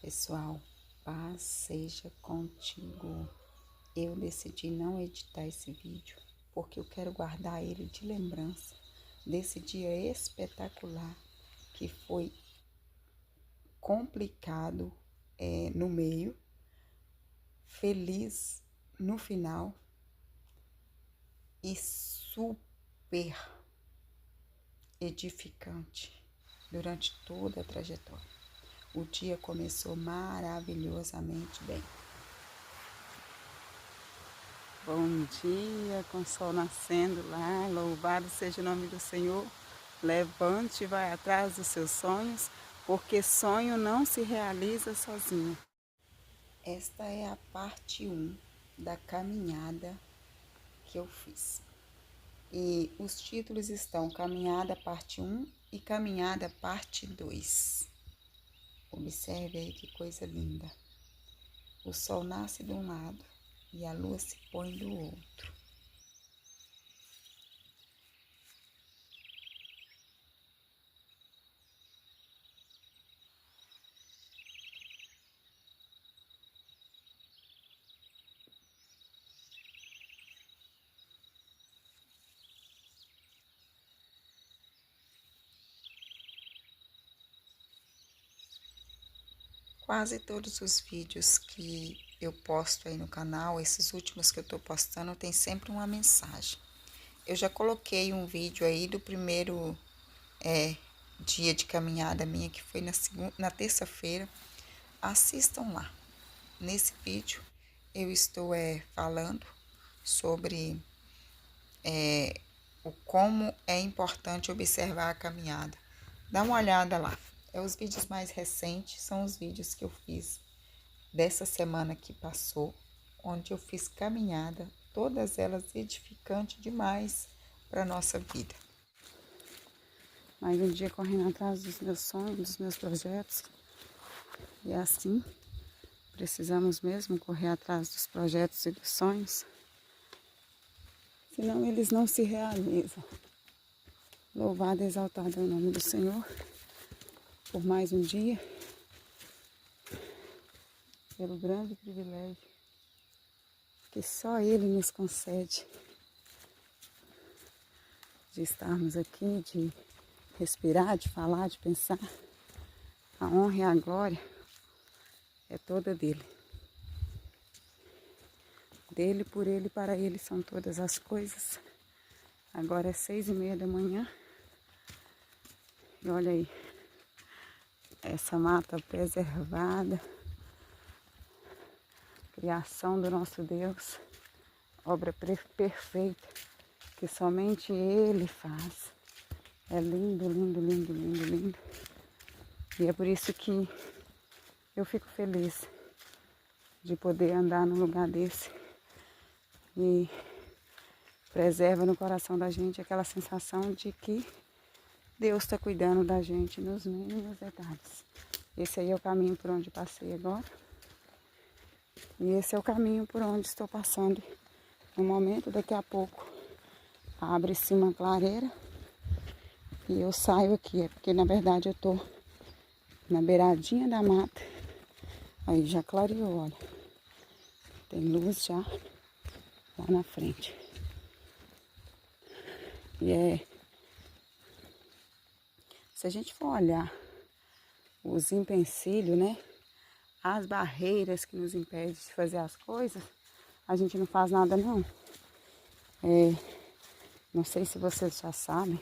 Pessoal, paz seja contigo. Eu decidi não editar esse vídeo porque eu quero guardar ele de lembrança desse dia espetacular que foi complicado no meio, feliz no final e super edificante durante toda a trajetória. O dia começou maravilhosamente bem. Bom dia, com o sol nascendo lá, louvado seja o nome do Senhor. Levante e vai atrás dos seus sonhos, porque sonho não se realiza sozinho. Esta é a parte 1 da caminhada que eu fiz. E os títulos estão Caminhada parte 1 e Caminhada parte 2. Observe aí que coisa linda. O sol nasce de um lado e a lua se põe do outro. Quase todos os vídeos que eu posto aí no canal, esses últimos que eu tô postando, tem sempre uma mensagem. Eu já coloquei um vídeo aí do primeiro dia de caminhada minha, que foi na terça-feira. Assistam lá. Nesse vídeo eu estou falando sobre o como é importante observar a caminhada. Dá uma olhada lá. Os vídeos mais recentes são os vídeos que eu fiz dessa semana que passou, onde eu fiz caminhada, todas elas edificantes demais para a nossa vida. Mais um dia correndo atrás dos meus sonhos, dos meus projetos. E é assim, precisamos mesmo correr atrás dos projetos e dos sonhos, senão eles não se realizam. Louvado e exaltado é o nome do Senhor por mais um dia, pelo grande privilégio que só Ele nos concede de estarmos aqui, de respirar, de falar, de pensar. A honra e a glória é toda dele. Dele, por ele, para ele são todas as coisas. Agora é 6:30 da manhã. E olha aí, essa mata preservada, criação do nosso Deus, obra perfeita, que somente Ele faz. É lindo, lindo, lindo, lindo, lindo. E é por isso que eu fico feliz de poder andar num lugar desse. E preserva no coração da gente aquela sensação de que Deus está cuidando da gente nos mínimos detalhes. Esse aí é o caminho por onde passei agora. E esse é o caminho por onde estou passando. No momento, daqui a pouco, abre-se uma clareira e eu saio aqui. É porque, na verdade, eu estou na beiradinha da mata. Aí já clareou, olha. Tem luz já lá na frente. E se a gente for olhar os empecilhos, né? As barreiras que nos impedem de fazer as coisas, a gente não faz nada não. Não sei se vocês já sabem,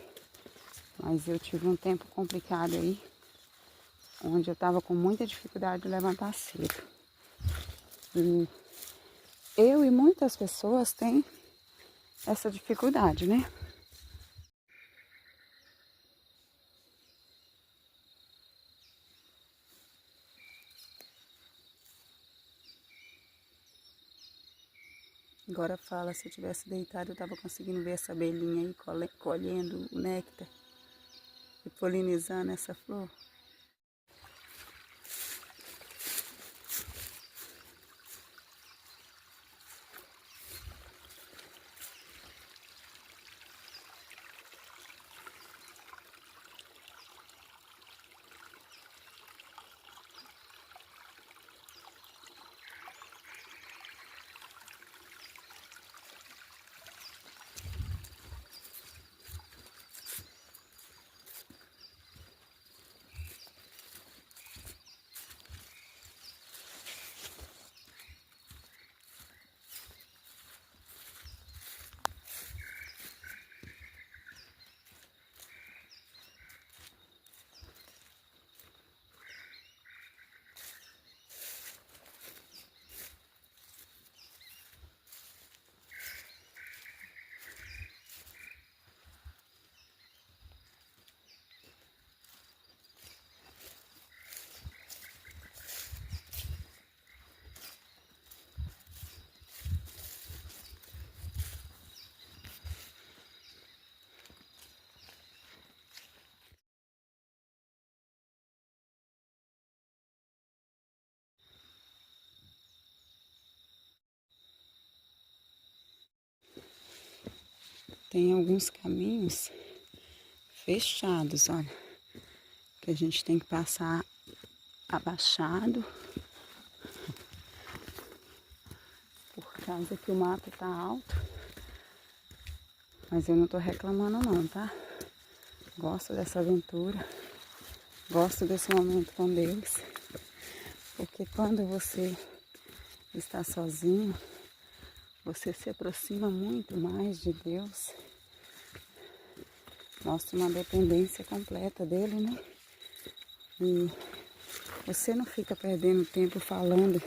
mas eu tive um tempo complicado aí, onde eu estava com muita dificuldade de levantar cedo. E eu e muitas pessoas têm essa dificuldade, né? Agora fala, se eu tivesse deitado, eu estava conseguindo ver essa abelhinha aí colhendo o néctar e polinizando essa flor. tem alguns caminhos fechados, olha, que a gente tem que passar abaixado, por causa que o mato tá alto. Mas eu não tô reclamando não, tá? Gosto dessa aventura, gosto desse momento com Deus, porque quando você está sozinho, você se aproxima muito mais de Deus, mostra uma dependência completa dele, né? E você não fica perdendo tempo falando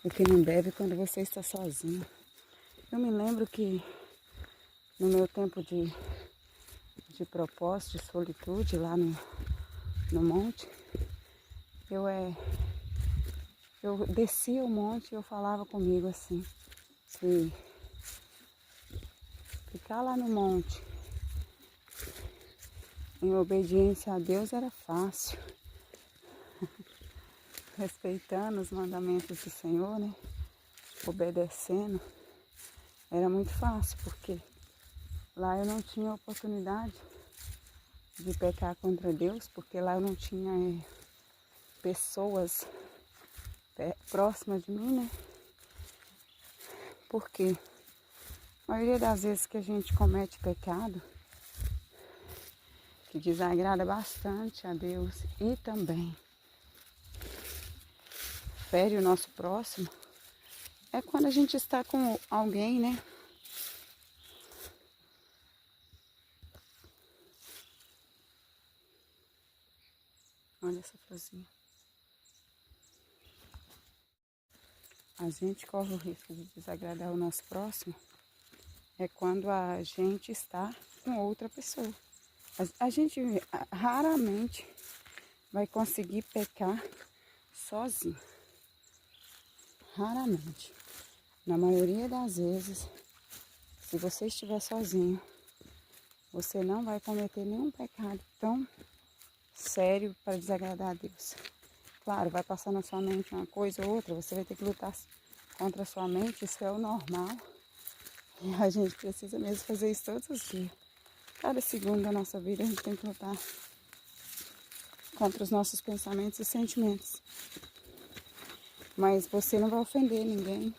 o que não deve quando você está sozinho. Eu me lembro que no meu tempo de propósito, de solitude lá no monte, eu descia o monte e eu falava comigo assim, se ficar lá no monte em obediência a Deus era fácil, respeitando os mandamentos do Senhor, né? Obedecendo, era muito fácil, porque lá eu não tinha oportunidade de pecar contra Deus, porque lá eu não tinha pessoas próximas de mim, né? Porque a maioria das vezes que a gente comete pecado, que desagrada bastante a Deus e também fere o nosso próximo, é quando a gente está com alguém, né? Olha essa florzinha. A gente corre o risco de desagradar o nosso próximo é quando a gente está com outra pessoa. A gente raramente vai conseguir pecar sozinho. Raramente. Na maioria das vezes, se você estiver sozinho, você não vai cometer nenhum pecado tão sério para desagradar a Deus. Claro, vai passar na sua mente uma coisa ou outra, você vai ter que lutar contra a sua mente, isso é o normal. E a gente precisa mesmo fazer isso todos os dias. Cada segundo da nossa vida a gente tem que lutar contra os nossos pensamentos e sentimentos. Mas você não vai ofender ninguém.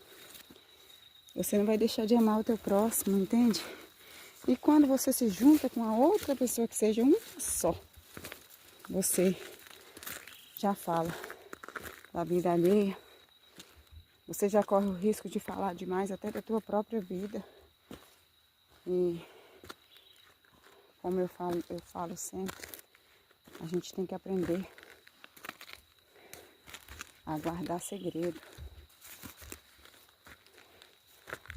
Você não vai deixar de amar o teu próximo, entende? E quando você se junta com a outra pessoa que seja uma só, você já fala da vida alheia. Você já corre o risco de falar demais até da tua própria vida. E como eu falo sempre, a gente tem que aprender a guardar segredo.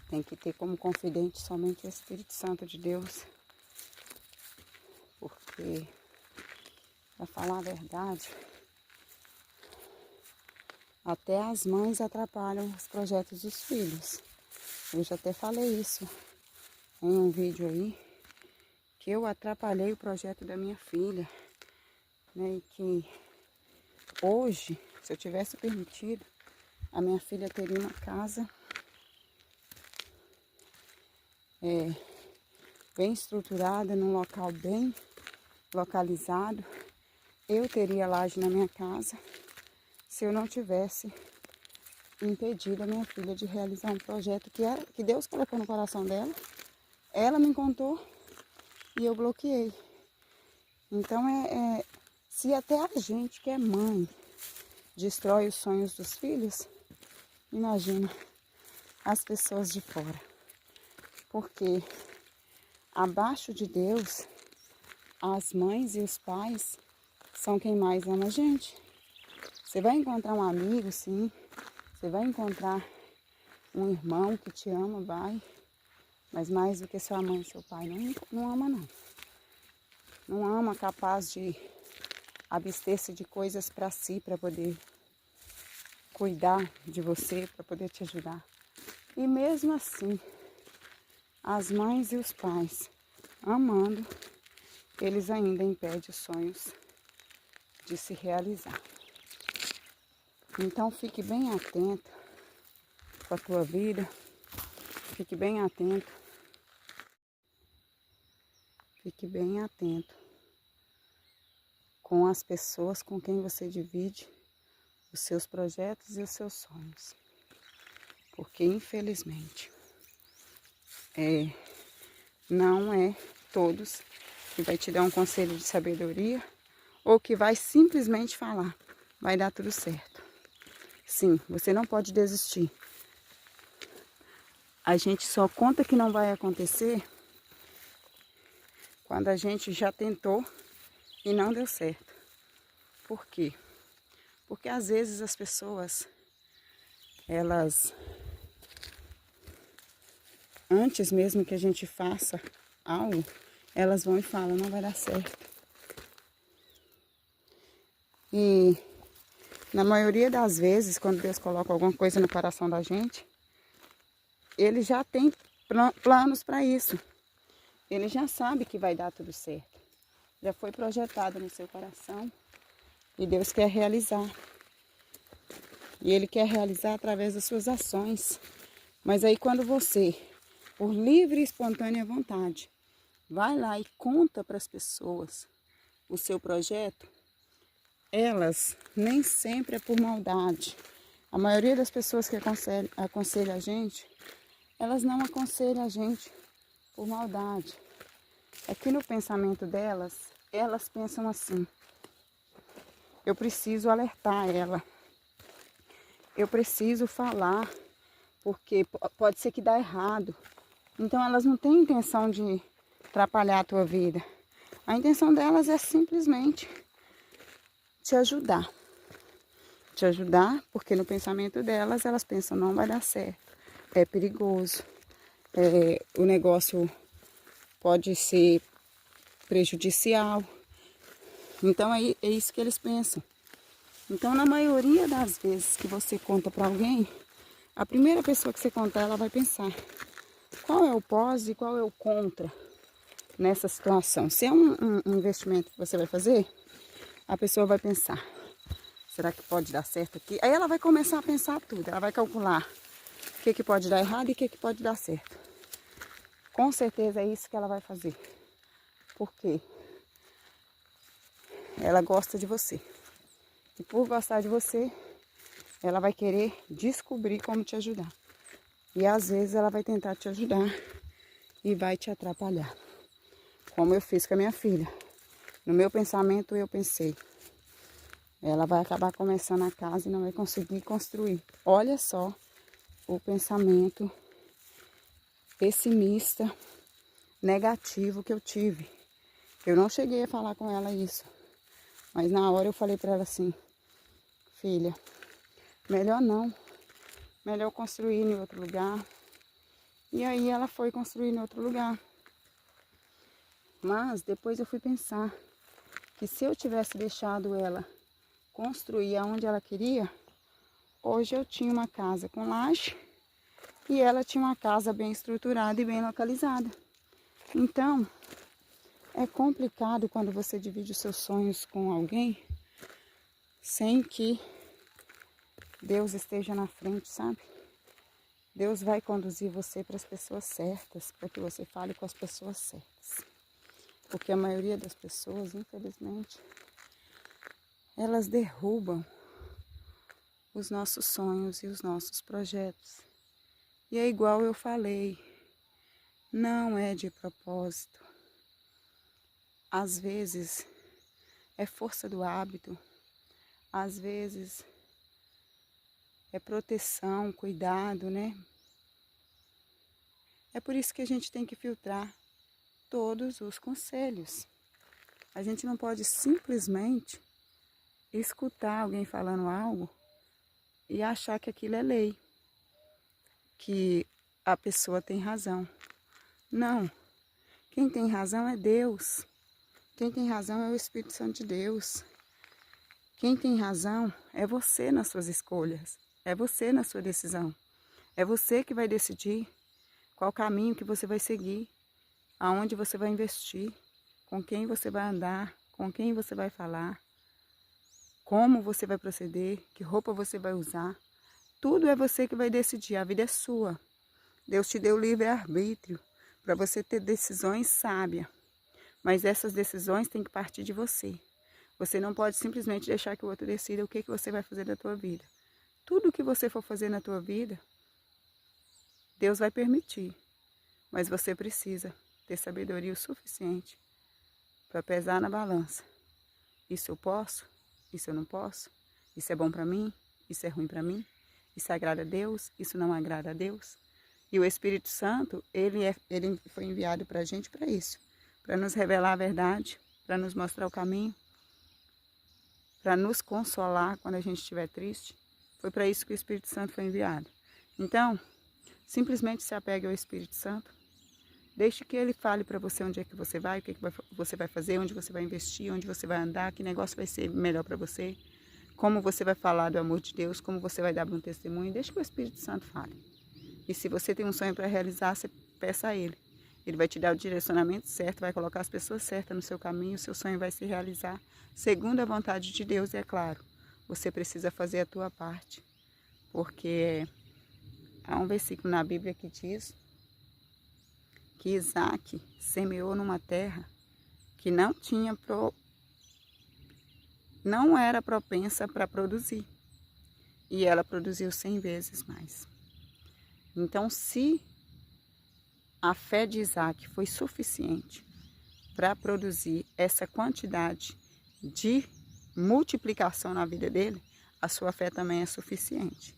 Tem que ter como confidente somente o Espírito Santo de Deus. Porque, para falar a verdade, até as mães atrapalham os projetos dos filhos. Eu já até falei isso em um vídeo aí, que eu atrapalhei o projeto da minha filha, né? E que hoje, se eu tivesse permitido, a minha filha teria uma casa bem estruturada, num local bem localizado. Eu teria laje na minha casa se eu não tivesse impedido a minha filha de realizar um projeto que Deus colocou no coração dela. Ela me contou e eu bloqueei. Então, se até a gente que é mãe destrói os sonhos dos filhos, imagina as pessoas de fora. Porque abaixo de Deus, as mães e os pais são quem mais ama a gente. Você vai encontrar um amigo, sim. Você vai encontrar um irmão que te ama, vai. Mas mais do que sua mãe e seu pai, não ama não. Não ama, capaz de abster-se de coisas para si, para poder cuidar de você, para poder te ajudar. E mesmo assim, as mães e os pais, amando, eles ainda impedem os sonhos de se realizar. Então fique bem atento com a tua vida, fique bem atento fique bem atento com as pessoas com quem você divide os seus projetos e os seus sonhos. Porque, infelizmente, não é todos que vai te dar um conselho de sabedoria ou que vai simplesmente falar, vai dar tudo certo. Sim, você não pode desistir. A gente só conta que não vai acontecer quando a gente já tentou e não deu certo. Por quê? Porque às vezes as pessoas, elas, antes mesmo que a gente faça algo, elas vão e falam, não vai dar certo. E na maioria das vezes, quando Deus coloca alguma coisa no coração da gente, Ele já tem planos para isso. Ele já sabe que vai dar tudo certo. Já foi projetado no seu coração e Deus quer realizar. E Ele quer realizar através das suas ações. Mas aí quando você, por livre e espontânea vontade, vai lá e conta para as pessoas o seu projeto, elas nem sempre é por maldade. A maioria das pessoas que aconselha a gente, elas não aconselham a gente por maldade. É que no pensamento delas, elas pensam assim, eu preciso alertar ela, eu preciso falar, porque pode ser que dá errado. Então elas não têm intenção de atrapalhar a tua vida. A intenção delas é simplesmente te ajudar. Te ajudar, porque no pensamento delas, elas pensam, não vai dar certo, é perigoso, o negócio pode ser prejudicial. Então é isso que eles pensam. Então na maioria das vezes que você conta para alguém, a primeira pessoa que você contar, ela vai pensar, qual é o pós e qual é o contra nessa situação. Se é um investimento que você vai fazer, a pessoa vai pensar, será que pode dar certo aqui? Aí ela vai começar a pensar tudo, ela vai calcular o que pode dar errado e o que pode dar certo. Com certeza é isso que ela vai fazer. Por quê? Ela gosta de você. E por gostar de você, ela vai querer descobrir como te ajudar. E às vezes ela vai tentar te ajudar e vai te atrapalhar. Como eu fiz com a minha filha. No meu pensamento eu pensei, ela vai acabar começando a casa e não vai conseguir construir. Olha só o pensamento pessimista, negativo que eu tive. Eu não cheguei a falar com ela isso. Mas na hora eu falei para ela assim, filha, melhor não. Melhor construir em outro lugar. E aí ela foi construir em outro lugar. Mas depois eu fui pensar que se eu tivesse deixado ela construir aonde ela queria, hoje eu tinha uma casa com laje e ela tinha uma casa bem estruturada e bem localizada. Então, é complicado quando você divide os seus sonhos com alguém sem que Deus esteja na frente, sabe? Deus vai conduzir você para as pessoas certas, para que você fale com as pessoas certas. Porque a maioria das pessoas, infelizmente, elas derrubam os nossos sonhos e os nossos projetos. E é igual eu falei, não é de propósito. Às vezes é força do hábito, às vezes é proteção, cuidado, né? É por isso que a gente tem que filtrar todos os conselhos. A gente não pode simplesmente escutar alguém falando algo e achar que aquilo é lei, que a pessoa tem razão. Não, quem tem razão é Deus. Quem tem razão é o Espírito Santo de Deus. Quem tem razão é você nas suas escolhas, é você na sua decisão. É você que vai decidir qual caminho que você vai seguir, aonde você vai investir, com quem você vai andar, com quem você vai falar, como você vai proceder, que roupa você vai usar. Tudo é você que vai decidir, a vida é sua. Deus te deu livre-arbítrio para você ter decisões sábias. Mas essas decisões têm que partir de você. Você não pode simplesmente deixar que o outro decida o que você vai fazer da tua vida. Tudo que você for fazer na tua vida, Deus vai permitir. Mas você precisa ter sabedoria o suficiente para pesar na balança. Isso eu posso? Isso eu não posso? Isso é bom para mim? Isso é ruim para mim? Isso agrada a Deus? Isso não agrada a Deus? E o Espírito Santo, ele foi enviado para a gente para isso. Para nos revelar a verdade, para nos mostrar o caminho, para nos consolar quando a gente estiver triste. Foi para isso que o Espírito Santo foi enviado. Então, simplesmente se apegue ao Espírito Santo. Deixe que ele fale para você onde é que você vai, o que você vai fazer, onde você vai investir, onde você vai andar, que negócio vai ser melhor para você, como você vai falar do amor de Deus, como você vai dar bom testemunho. Deixe que o Espírito Santo fale. E se você tem um sonho para realizar, você peça a Ele. Ele vai te dar o direcionamento certo, vai colocar as pessoas certas no seu caminho, o seu sonho vai se realizar segundo a vontade de Deus, e é claro, você precisa fazer a tua parte. Porque há um versículo na Bíblia que diz que Isaac semeou numa terra que não era propensa para produzir. E ela produziu 100 vezes mais. Então, se a fé de Isaac foi suficiente para produzir essa quantidade de multiplicação na vida dele, a sua fé também é suficiente.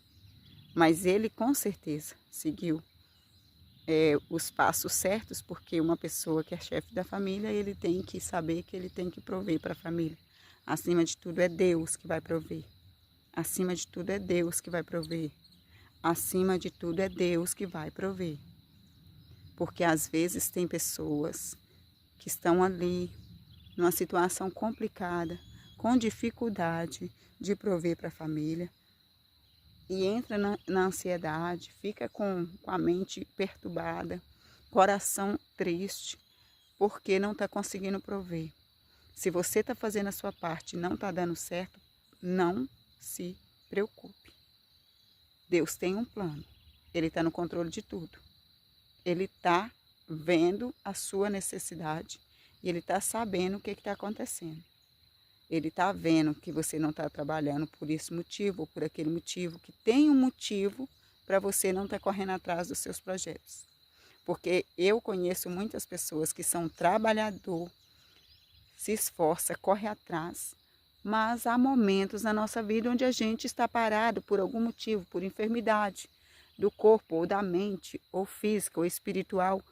Mas ele, com certeza, seguiu os passos certos, porque uma pessoa que é chefe da família, ele tem que saber que ele tem que prover para a família. Acima de tudo é Deus que vai prover. Acima de tudo é Deus que vai prover. Acima de tudo é Deus que vai prover. Porque às vezes tem pessoas que estão ali, numa situação complicada, com dificuldade de prover para a família, e entra na ansiedade, fica com a mente perturbada, coração triste, porque não está conseguindo prover. Se você está fazendo a sua parte e não está dando certo, não se preocupe. Deus tem um plano, Ele está no controle de tudo. Ele está vendo a sua necessidade e Ele está sabendo o que está acontecendo. Ele está vendo que você não está trabalhando por esse motivo ou por aquele motivo, que tem um motivo para você não estar correndo atrás dos seus projetos. Porque eu conheço muitas pessoas que são trabalhador, se esforça, corre atrás, mas há momentos na nossa vida onde a gente está parado por algum motivo, por enfermidade do corpo ou da mente, ou física ou espiritual.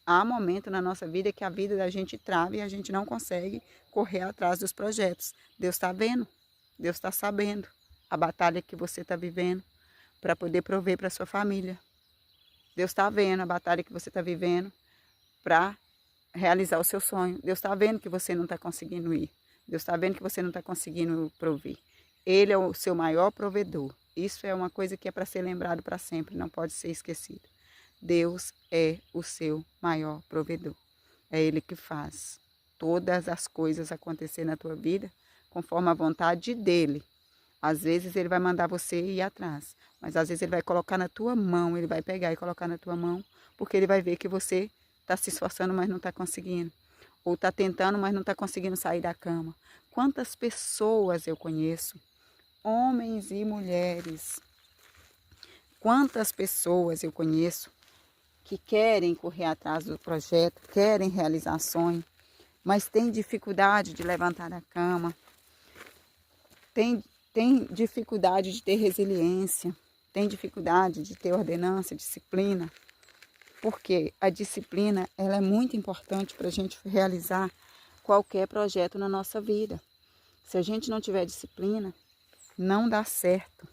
Há momentos na nossa vida que a vida da gente trava e a gente não consegue correr atrás dos projetos. Deus está vendo, Deus está sabendo a batalha que você está vivendo para poder prover para a sua família. Deus está vendo a batalha que você está vivendo para realizar o seu sonho. Deus está vendo que você não está conseguindo ir. Deus está vendo que você não está conseguindo prover. Ele é o seu maior provedor. Isso é uma coisa que é para ser lembrado para sempre, não pode ser esquecido. Deus é o seu maior provedor. É Ele que faz todas as coisas acontecer na tua vida conforme a vontade dEle. Às vezes Ele vai mandar você ir atrás, mas às vezes Ele vai colocar na tua mão, Ele vai pegar e colocar na tua mão, porque Ele vai ver que você está se esforçando, mas não está conseguindo. Ou está tentando, mas não está conseguindo sair da cama. Quantas pessoas eu conheço, homens e mulheres, quantas pessoas eu conheço que querem correr atrás do projeto, querem realizar sonho, mas têm dificuldade de levantar da cama, tem dificuldade de ter resiliência, tem dificuldade de ter ordenância, disciplina, porque a disciplina ela é muito importante para a gente realizar qualquer projeto na nossa vida. Se a gente não tiver disciplina, não dá certo.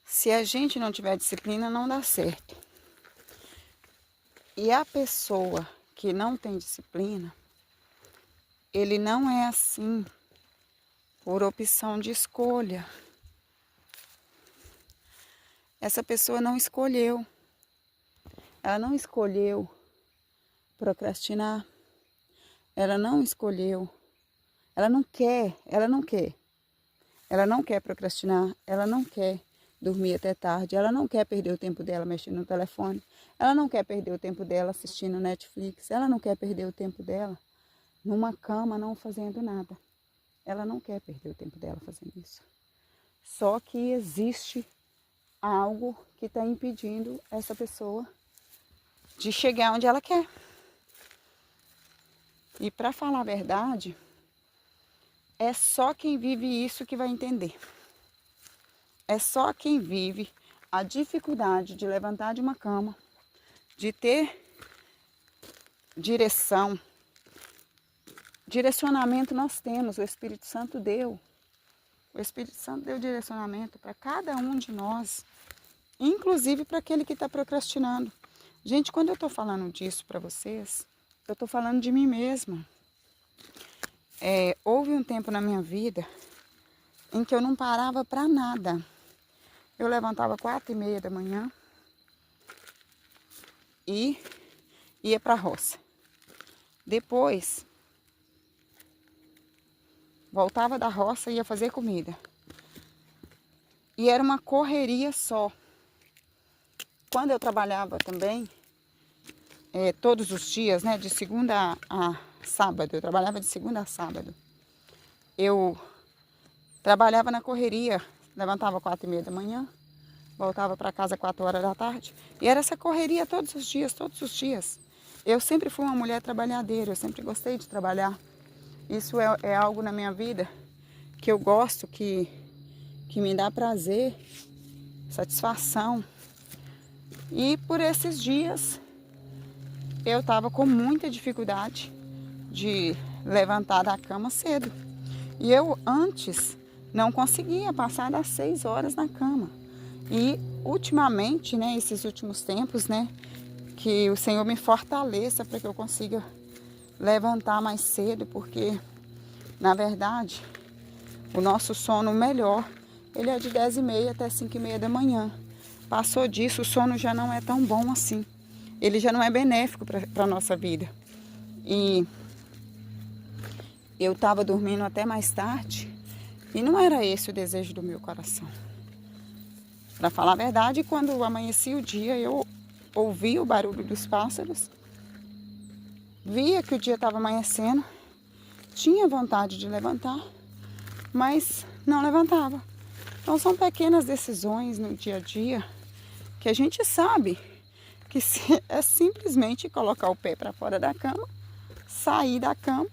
Se a gente não tiver disciplina, não dá certo. E a pessoa que não tem disciplina, ele não é assim por opção de escolha. Essa pessoa não escolheu. Ela não escolheu procrastinar. Ela não escolheu. Ela não quer procrastinar. Ela não quer dormir até tarde, ela não quer perder o tempo dela mexendo no telefone, ela não quer perder o tempo dela assistindo Netflix, ela não quer perder o tempo dela numa cama não fazendo nada. Ela não quer perder o tempo dela fazendo isso. Só que existe algo que está impedindo essa pessoa de chegar onde ela quer. E para falar a verdade, é só quem vive isso que vai entender. É só quem vive a dificuldade de levantar de uma cama, de ter direção. Direcionamento nós temos, o Espírito Santo deu. O Espírito Santo deu direcionamento para cada um de nós, inclusive para aquele que está procrastinando. Gente, quando eu estou falando disso para vocês, eu estou falando de mim mesma. Houve um tempo na minha vida em que eu não parava para nada. Eu levantava 4h30 da manhã e ia para a roça. Depois, voltava da roça e ia fazer comida. E era uma correria só. Quando eu trabalhava também, todos os dias, né, de segunda a sábado, eu trabalhava de segunda a sábado. Eu trabalhava na correria, levantava 4h30 da manhã, voltava para casa 4 horas da tarde. E era essa correria todos os dias, todos os dias. Eu sempre fui uma mulher trabalhadeira, eu sempre gostei de trabalhar. Isso é algo na minha vida que eu gosto, que me dá prazer, satisfação. E por esses dias eu estava com muita dificuldade de levantar da cama cedo. E eu antes não conseguia passar das 6 horas na cama. E ultimamente, né, esses últimos tempos, né, que o Senhor me fortaleça para que eu consiga levantar mais cedo, porque na verdade o nosso sono melhor, ele é de 10h30 até 5h30 da manhã. Passou disso, o sono já não é tão bom assim. Ele já não é benéfico para a nossa vida. E eu estava dormindo até mais tarde e não era esse o desejo do meu coração. Para falar a verdade, quando amanhecia o dia, eu ouvia o barulho dos pássaros, via que o dia estava amanhecendo, tinha vontade de levantar, mas não levantava. Então são pequenas decisões no dia a dia que a gente sabe que é simplesmente colocar o pé para fora da cama, sair da cama,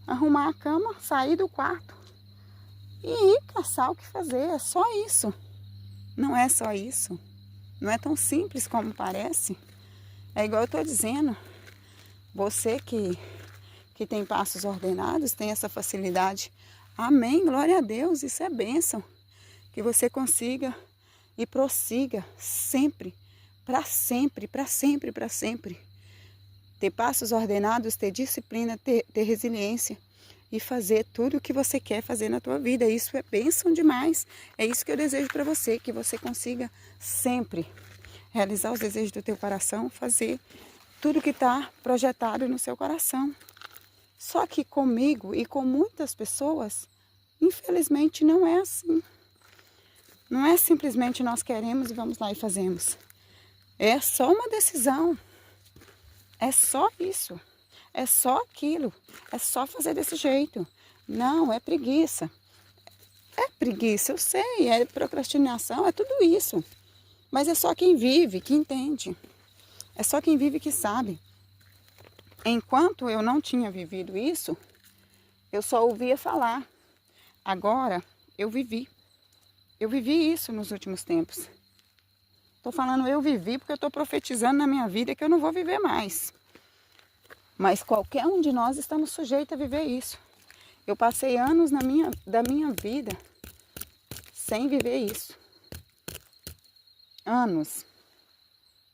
arrumar a cama, sair do quarto e ir caçar o que fazer. É só isso. Não é só isso. Não é tão simples como parece. É igual eu estou dizendo. Você que tem passos ordenados, tem essa facilidade. Amém, glória a Deus, isso é bênção. Que você consiga e prossiga sempre, para sempre, para sempre, para sempre. Ter passos ordenados, ter disciplina, ter resiliência e fazer tudo o que você quer fazer na tua vida. Isso é bênção demais. É isso que eu desejo para você, que você consiga sempre realizar os desejos do teu coração, fazer tudo que está projetado no seu coração. Só que comigo e com muitas pessoas, infelizmente não é assim. Não é simplesmente nós queremos e vamos lá e fazemos. É só uma decisão. É só isso. É só aquilo. É só fazer desse jeito. Não, é preguiça. É preguiça, eu sei. É procrastinação, é tudo isso. Mas é só quem vive que entende. É só quem vive que sabe. Enquanto eu não tinha vivido isso, eu só ouvia falar. Agora eu vivi. Eu vivi isso nos últimos tempos. Estou falando eu vivi porque eu estou profetizando na minha vida que eu não vou viver mais. Mas qualquer um de nós estamos sujeitos a viver isso. Eu passei anos da minha vida sem viver isso. Anos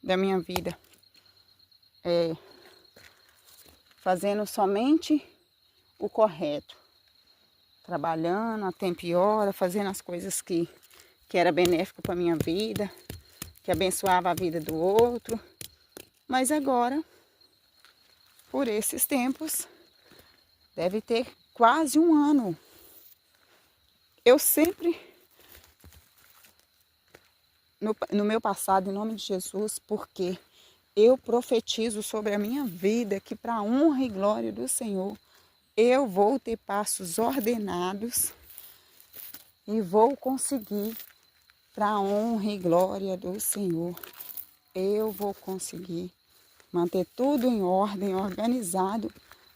da minha vida fazendo somente o correto. Trabalhando a tempo e hora, fazendo as coisas que era benéfico para a minha vida, que abençoava a vida do outro. Mas agora, por esses tempos, deve ter quase um ano. Eu sempre no meu passado, em nome de Jesus, porque eu profetizo sobre a minha vida que, para a honra e glória do Senhor, eu vou ter passos ordenados e vou conseguir, para a honra e glória do Senhor, eu vou conseguir manter tudo em ordem, organizado,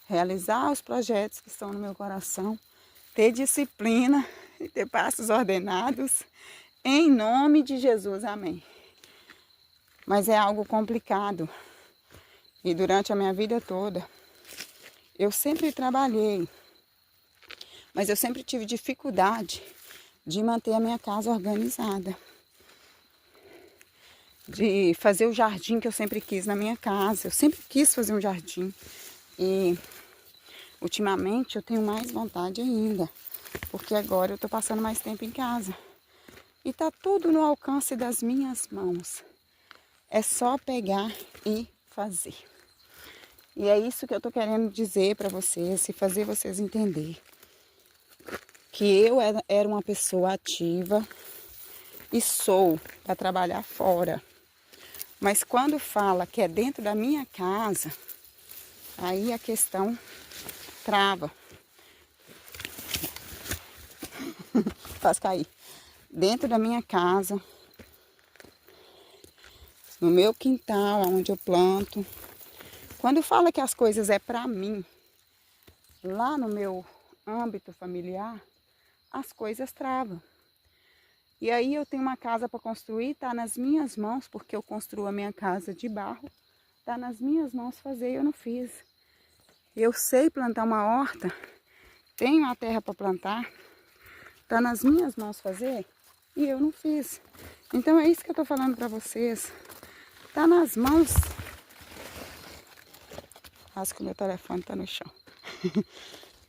realizar os projetos que estão no meu coração, ter disciplina e ter passos ordenados, em nome de Jesus, amém. Mas é algo complicado e durante a minha vida toda eu sempre trabalhei, mas eu sempre tive dificuldade de manter a minha casa organizada, de fazer o jardim que eu sempre quis na minha casa. Eu sempre quis fazer um jardim e ultimamente eu tenho mais vontade ainda, porque agora eu estou passando mais tempo em casa e está tudo no alcance das minhas mãos. É só pegar e fazer. E é isso que eu estou querendo dizer para vocês e fazer vocês entenderem. Que eu era uma pessoa ativa e sou para trabalhar fora. Mas quando fala que é dentro da minha casa, aí a questão trava. Faz cair. Dentro da minha casa, no meu quintal, onde eu planto. Quando fala que as coisas é para mim, lá no meu âmbito familiar, as coisas travam. E aí eu tenho uma casa para construir, está nas minhas mãos, porque eu construo a minha casa de barro, está nas minhas mãos fazer e eu não fiz. Eu sei plantar uma horta, tenho a terra para plantar, está nas minhas mãos fazer e eu não fiz. Então é isso que eu estou falando para vocês. Está nas mãos. Acho que o meu telefone está no chão.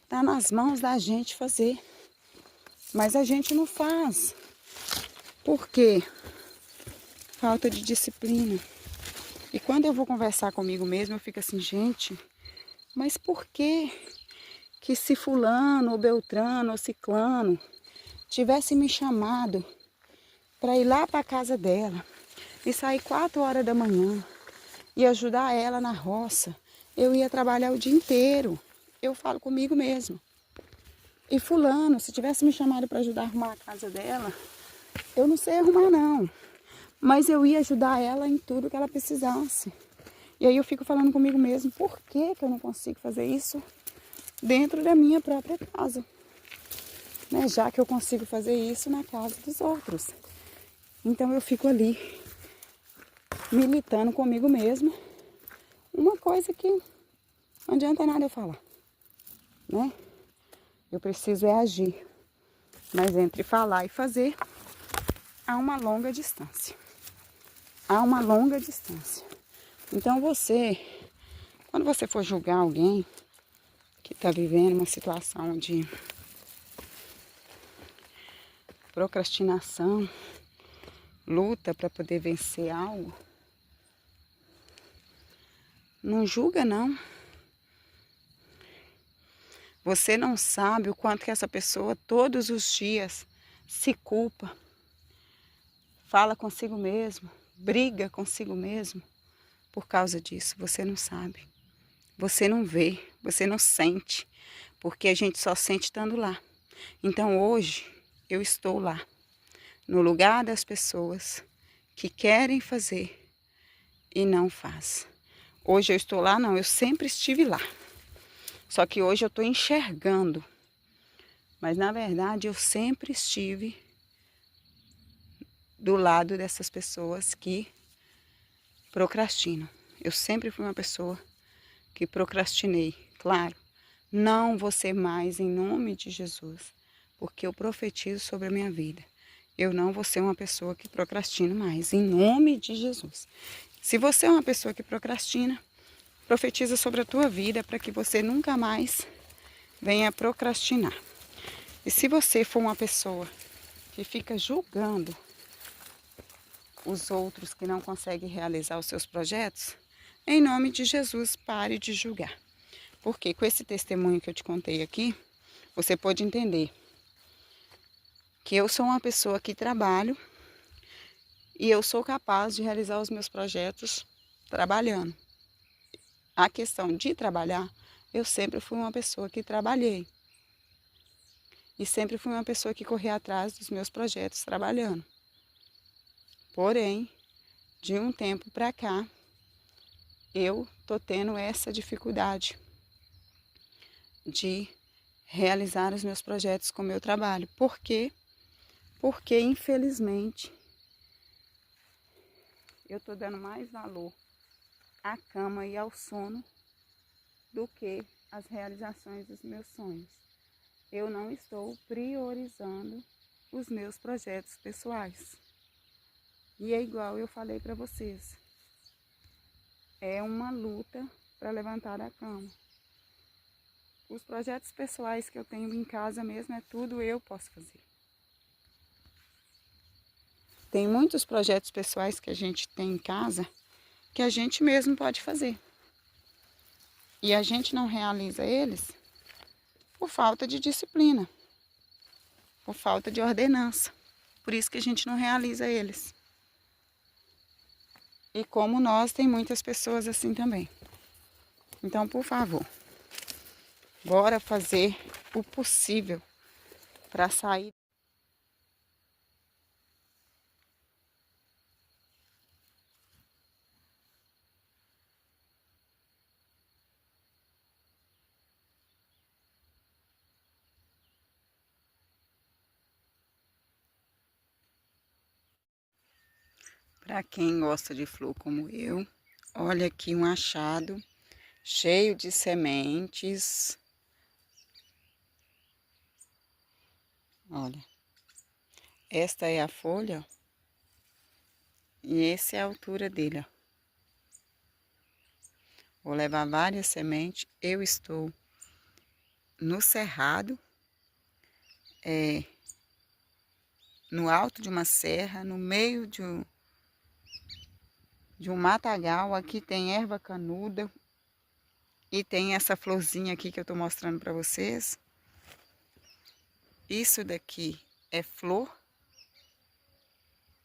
Está nas mãos da gente fazer. Mas a gente não faz. Por quê? Falta de disciplina. E quando eu vou conversar comigo mesmo, eu fico assim, gente, mas por que se fulano, ou beltrano, ou ciclano tivesse me chamado para ir lá para a casa dela e sair 4 horas da manhã e ajudar ela na roça, eu ia trabalhar o dia inteiro. Eu falo comigo mesmo. E fulano, se tivesse me chamado para ajudar a arrumar a casa dela, eu não sei arrumar não, mas eu ia ajudar ela em tudo que ela precisasse. E aí eu fico falando comigo mesmo, por que eu não consigo fazer isso dentro da minha própria casa? Né? Já que eu consigo fazer isso na casa dos outros. Então eu fico ali, militando comigo mesmo, uma coisa que não adianta nada eu falar, né? Eu preciso é agir, mas entre falar e fazer, há uma longa distância. Há uma longa distância. Então você, quando você for julgar alguém que está vivendo uma situação de procrastinação, luta para poder vencer algo, não julga não. Você não sabe o quanto que essa pessoa todos os dias se culpa, fala consigo mesmo, briga consigo mesmo por causa disso. Você não sabe, você não vê, você não sente, porque a gente só sente estando lá. Então hoje eu estou lá, no lugar das pessoas que querem fazer e não faz. Hoje eu estou lá, não, eu sempre estive lá. Só que hoje eu estou enxergando. Mas na verdade eu sempre estive do lado dessas pessoas que procrastinam. Eu sempre fui uma pessoa que procrastinei. Claro, não vou ser mais em nome de Jesus, porque eu profetizo sobre a minha vida. Eu não vou ser uma pessoa que procrastina mais, em nome de Jesus. Se você é uma pessoa que procrastina, profetiza sobre a tua vida para que você nunca mais venha procrastinar. E se você for uma pessoa que fica julgando os outros que não conseguem realizar os seus projetos, em nome de Jesus, pare de julgar. Porque com esse testemunho que eu te contei aqui, você pode entender que eu sou uma pessoa que trabalho E eu sou capaz de realizar os meus projetos trabalhando. A questão de trabalhar, eu sempre fui uma pessoa que trabalhei. E sempre fui uma pessoa que corria atrás dos meus projetos trabalhando. Porém, de um tempo para cá, eu tô tendo essa dificuldade de realizar os meus projetos com o meu trabalho. Por quê? Porque, infelizmente, eu tô dando mais valor à cama e ao sono do que às realizações dos meus sonhos. Eu não estou priorizando os meus projetos pessoais. E é igual eu falei para vocês, é uma luta para levantar da cama. Os projetos pessoais que eu tenho em casa mesmo, é tudo eu posso fazer. Tem muitos projetos pessoais que a gente tem em casa que a gente mesmo pode fazer. E a gente não realiza eles por falta de disciplina, por falta de ordenança. Por isso que a gente não realiza eles. E como nós, tem muitas pessoas assim também. Então, por favor, bora fazer o possível para sair. Para quem gosta de flor como eu, olha aqui um achado cheio de sementes. Olha, esta é a folha, ó, e essa é a altura dele, ó. Vou levar várias sementes. Eu estou no cerrado, no alto de uma serra, no meio de um matagal. Aqui tem erva canuda e tem essa florzinha aqui que eu estou mostrando para vocês. Isso daqui é flor.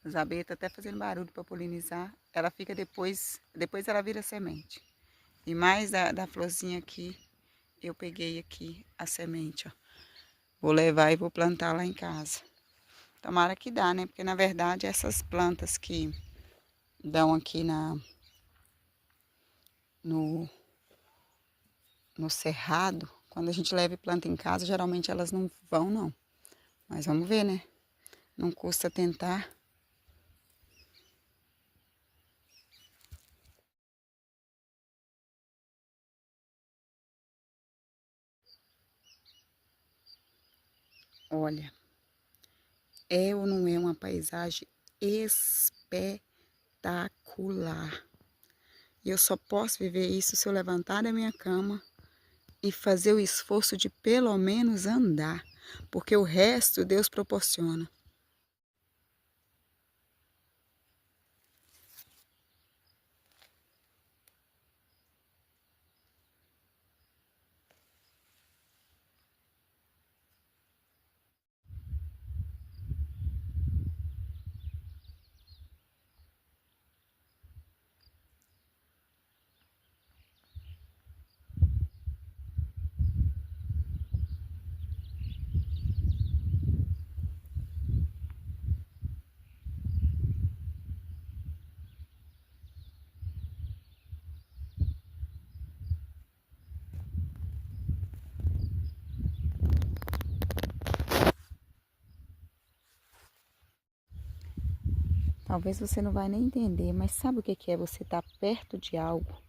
As abelhas estão até fazendo barulho para polinizar. Ela fica depois ela vira semente. E mais da florzinha aqui, eu peguei aqui a semente, ó. Vou levar e vou plantar lá em casa. Tomara que dá, né? Porque na verdade essas plantas que dão aqui no cerrado, quando a gente leva e planta em casa, geralmente elas não vão, não. Mas vamos ver, né? Não custa tentar. Olha, é ou não é uma paisagem espetacular? E eu só posso viver isso se eu levantar da minha cama e fazer o esforço de pelo menos andar, porque o resto Deus proporciona. Talvez você não vai nem entender, mas sabe o que é você estar perto de algo,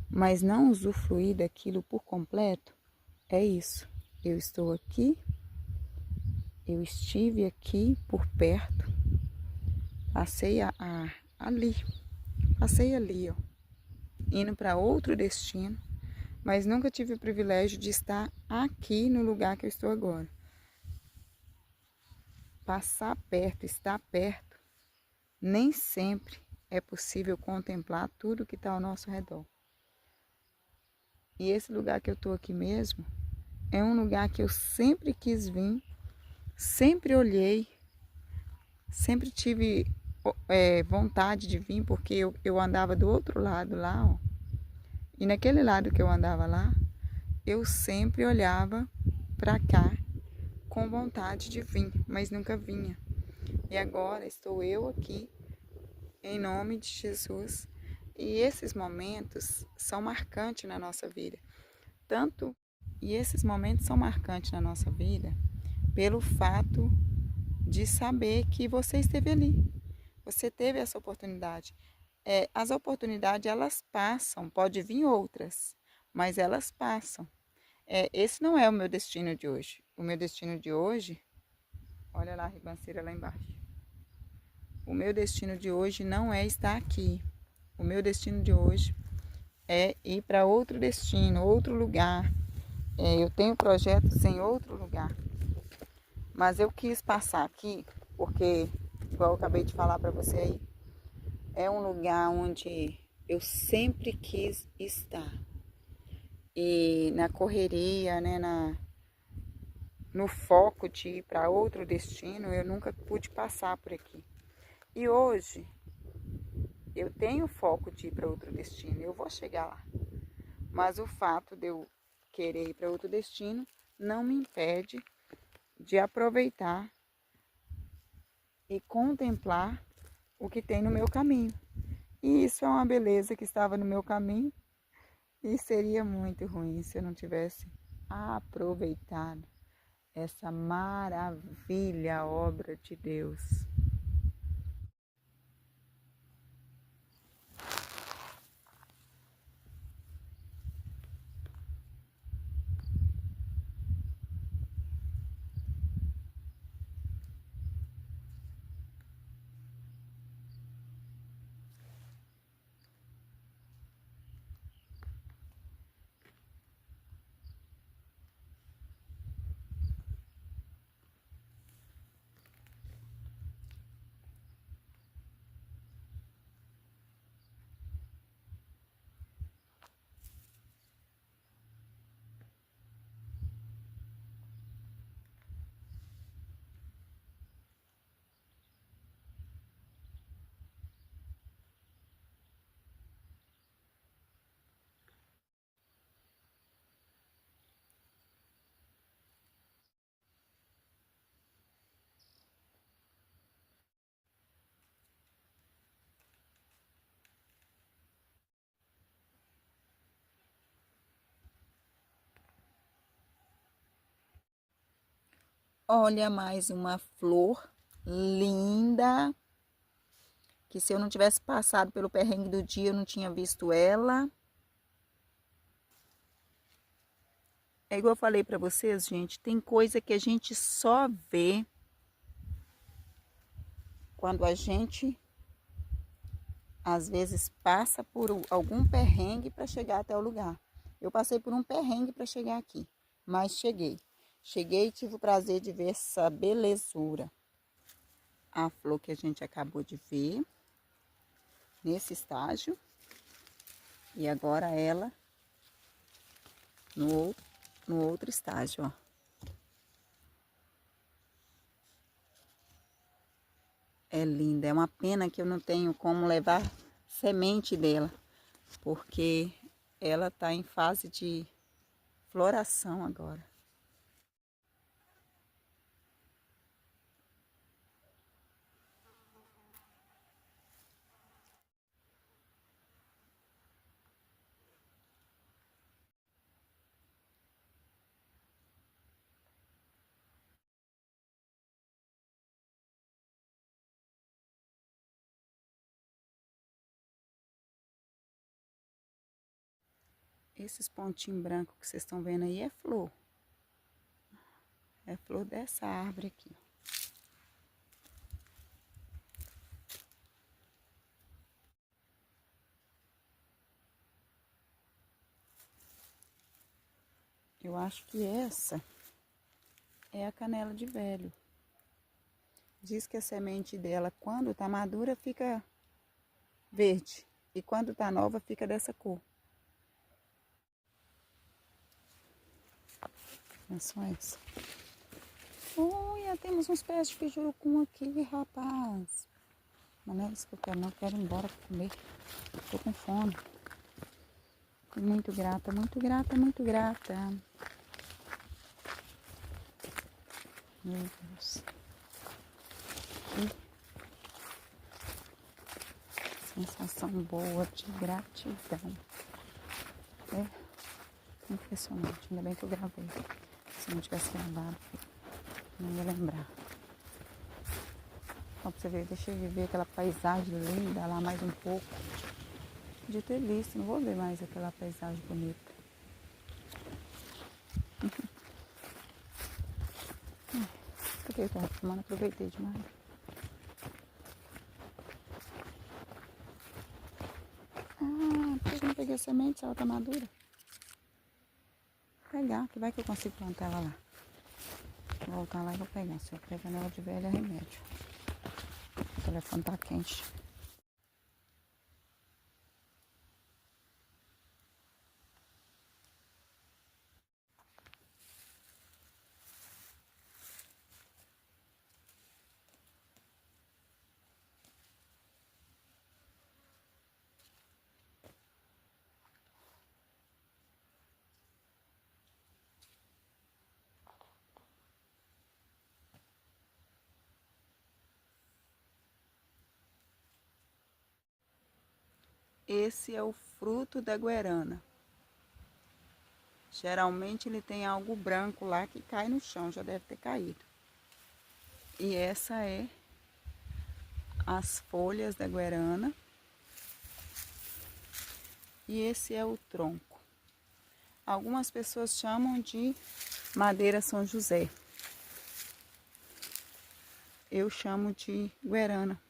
mas não usufruir daquilo por completo? É isso. Eu estou aqui, eu estive aqui por perto, passei ali, ó, indo para outro destino, mas nunca tive o privilégio de estar aqui no lugar que eu estou agora. Passar perto, estar perto, nem sempre é possível contemplar tudo que está ao nosso redor. E esse lugar que eu estou aqui mesmo é um lugar que eu sempre quis vir, sempre olhei, sempre tive vontade de vir, porque eu andava do outro lado lá, ó. E naquele lado que eu andava lá, eu sempre olhava para cá com vontade de vir, mas nunca vinha. E agora estou eu aqui, em nome de Jesus. E esses momentos são marcantes na nossa vida. Esses momentos são marcantes na nossa vida pelo fato de saber que você esteve ali. Você teve essa oportunidade. As oportunidades, elas passam, pode vir outras, mas elas passam. Esse não é o meu destino de hoje. O meu destino de hoje, olha lá a ribanceira lá embaixo. O meu destino de hoje não é estar aqui. O meu destino de hoje é ir para outro destino, outro lugar. Eu tenho projetos em outro lugar. Mas eu quis passar aqui, porque, igual eu acabei de falar para você aí, é um lugar onde eu sempre quis estar. E na correria, né, no foco de ir para outro destino, eu nunca pude passar por aqui. E hoje, eu tenho foco de ir para outro destino, eu vou chegar lá. Mas o fato de eu querer ir para outro destino não me impede de aproveitar e contemplar o que tem no meu caminho. E isso é uma beleza que estava no meu caminho e seria muito ruim se eu não tivesse aproveitado essa maravilha obra de Deus. Olha mais uma flor linda, que se eu não tivesse passado pelo perrengue do dia, eu não tinha visto ela. É igual eu falei para vocês, gente, tem coisa que a gente só vê quando a gente, às vezes, passa por algum perrengue para chegar até o lugar. Eu passei por um perrengue para chegar aqui, mas cheguei. Cheguei e tive o prazer de ver essa belezura. A flor que a gente acabou de ver nesse estágio. E agora ela no outro estágio, ó. É linda, é uma pena que eu não tenho como levar semente dela, porque ela tá em fase de floração agora. Esses pontinhos brancos que vocês estão vendo aí é flor. É flor dessa árvore aqui. Eu acho que essa é a canela de velho. Diz que a semente dela, quando tá madura, fica verde. E quando tá nova, fica dessa cor. É só essa. Olha, temos uns pés de pijurucum aqui, rapaz. Mas não é isso que eu quero, não. Eu quero ir embora pra comer. Tô com fome. E muito grata, muito grata, muito grata. Meu Deus. Que sensação boa de gratidão. É impressionante. Ainda bem que eu gravei. Se não tivesse gravado, não ia lembrar. Ó, pra você ver, deixa eu ver aquela paisagem linda lá mais um pouco. De ter visto, não vou ver mais aquela paisagem bonita. Por que eu tava filmando? Aproveitei demais. Ah, por que eu não peguei a semente se ela tá madura? Vou pegar, que vai que eu consigo plantar ela lá. Vou voltar lá e vou pegar. Se eu pegar nela de velha, é remédio. O telefone tá quente. Esse é o fruto da guarana. Geralmente ele tem algo branco lá que cai no chão, já deve ter caído. E essa é as folhas da guarana. E esse é o tronco. Algumas pessoas chamam de madeira São José. Eu chamo de guarana.